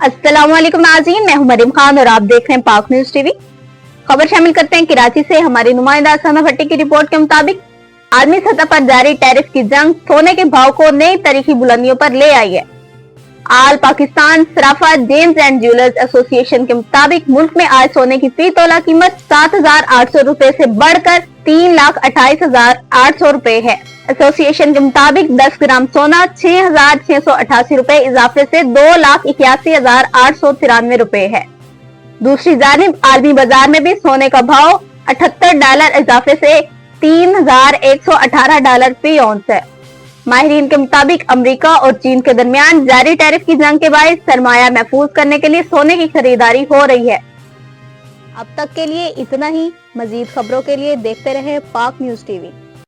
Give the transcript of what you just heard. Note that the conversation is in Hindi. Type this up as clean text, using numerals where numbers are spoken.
अस्सलामुअलैकुम नाज़रीन, मैं हूं मरीम खान और आप देख रहे हैं पाक न्यूज टीवी। खबर शामिल करते हैं कराची से। हमारी नुमाइंदा सना भट्टी की रिपोर्ट के मुताबिक आलमी सतह पर जारी टैरिफ की जंग सोने के भाव को नई तारीखी बुलंदियों पर ले आई है। आल पाकिस्तान सराफा जेम्स एंड ज्वेलर्स एसोसिएशन के मुताबिक मुल्क में आज सोने की फी तोला कीमत 7,800 रुपए से बढ़कर 3,28,800 रुपए है। एसोसिएशन के मुताबिक 10 ग्राम सोना 6,688 रुपए इजाफे से 2,81,893 रुपए है। दूसरी जानिब आलमी बाजार में भी सोने का भाव $78 इजाफे से $3,118 फी औंस है। माहिरीन के मुताबिक अमेरिका और चीन के दरमियान जारी टैरिफ की जंग के बायस सरमाया महफूज करने के लिए सोने की खरीदारी हो रही है। अब तक के लिए इतना ही। मजीद खबरों के लिए देखते रहे पाक न्यूज टीवी।